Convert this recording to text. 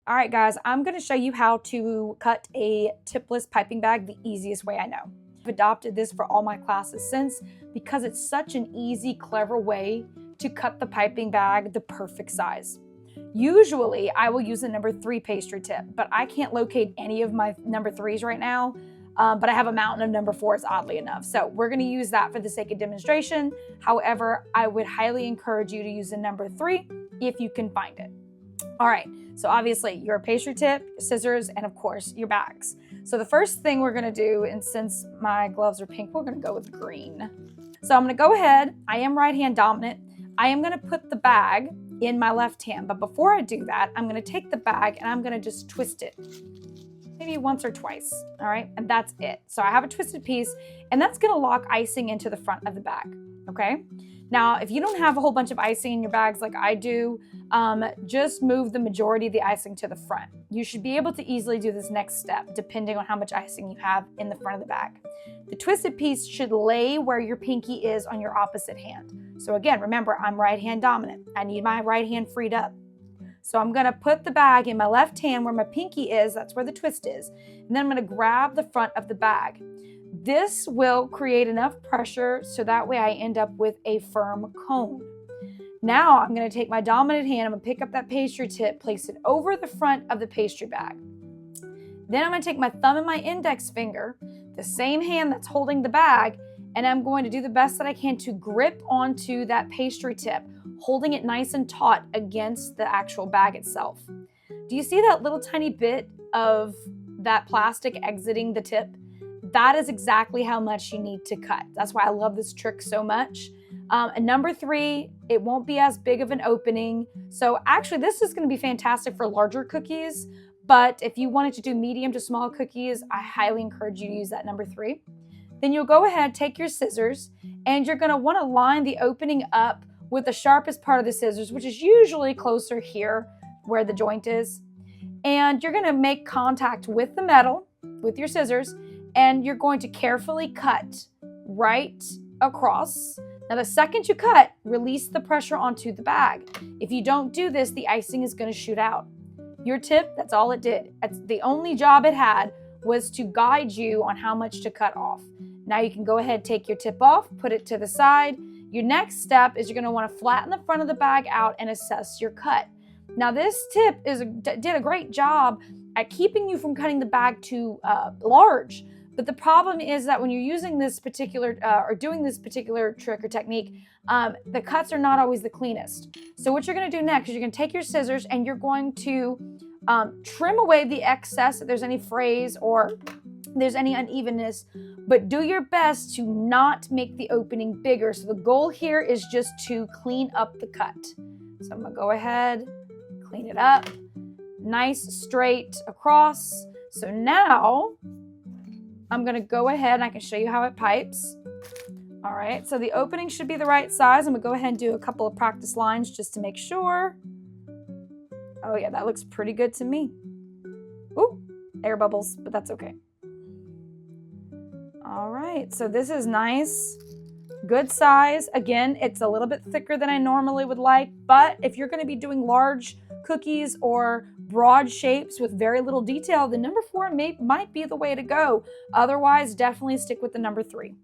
All right, guys, I'm going to show you how to cut a tipless piping bag the easiest way I know. I've adopted this for all my classes since because it's such an easy, clever way to cut the piping bag the perfect size. Usually, I will use a number 3 pastry tip, but I can't locate any of my number 3s right now. But I have a mountain of number 4s, oddly enough. So we're going to use that for the sake of demonstration. However, I would highly encourage you to use a number 3 if you can find it. All right, so obviously your pastry tip, scissors, and of course your bags. So the first thing we're gonna do, and since my gloves are pink, we're gonna go with green. So I'm gonna go ahead, I am right hand dominant. I am gonna put the bag in my left hand, but before I do that, I'm gonna take the bag and I'm gonna just twist it. Maybe once or twice, all right? And that's it. So I have a twisted piece, and that's gonna lock icing into the front of the bag, okay? Now, if you don't have a whole bunch of icing in your bags like I do, just move the majority of the icing to the front. You should be able to easily do this next step, depending on how much icing you have in the front of the bag. The twisted piece should lay where your pinky is on your opposite hand. So again, remember, I'm right hand dominant. I need my right hand freed up. So I'm gonna put the bag in my left hand where my pinky is, that's where the twist is, and then I'm gonna grab the front of the bag. This will create enough pressure so that way I end up with a firm cone. Now I'm gonna take my dominant hand, I'm gonna pick up that pastry tip, place it over the front of the pastry bag. Then I'm gonna take my thumb and my index finger, the same hand that's holding the bag, and I'm going to do the best that I can to grip onto that pastry tip, holding it nice and taut against the actual bag itself. Do you see that little tiny bit of that plastic exiting the tip? That is exactly how much you need to cut. That's why I love this trick so much. And number 3, it won't be as big of an opening. So actually, this is going to be fantastic for larger cookies. But if you wanted to do medium to small cookies, I highly encourage you to use that number 3. Then you'll go ahead, take your scissors, and you're going to want to line the opening up with the sharpest part of the scissors, which is usually closer here where the joint is. And you're going to make contact with the metal with your scissors, and you're going to carefully cut right across. Now, the second you cut, release the pressure onto the bag. If you don't do this, the icing is going to shoot out. Your tip, that's all it did. The only job it had was to guide you on how much to cut off. Now you can go ahead, take your tip off, put it to the side. Your next step is you're going to want to flatten the front of the bag out and assess your cut. Now, this tip did a great job at keeping you from cutting the bag too large. But the problem is that when you're using this particular or doing this particular trick or technique, the cuts are not always the cleanest. So what you're going to do next is you're going to take your scissors and you're going to trim away the excess if there's any frays or there's any unevenness, but do your best to not make the opening bigger. So the goal here is just to clean up the cut. So I'm going to go ahead, clean it up, nice straight across. So now I'm going to go ahead and I can show you how it pipes. All right, so the opening should be the right size. I'm going to go ahead and do a couple of practice lines just to make sure. Oh yeah, that looks pretty good to me. Ooh, air bubbles, but that's okay. All right, so this is nice, good size. Again, it's a little bit thicker than I normally would like, but if you're going to be doing large cookies or broad shapes with very little detail, the number 4 might be the way to go. Otherwise, definitely stick with the number 3.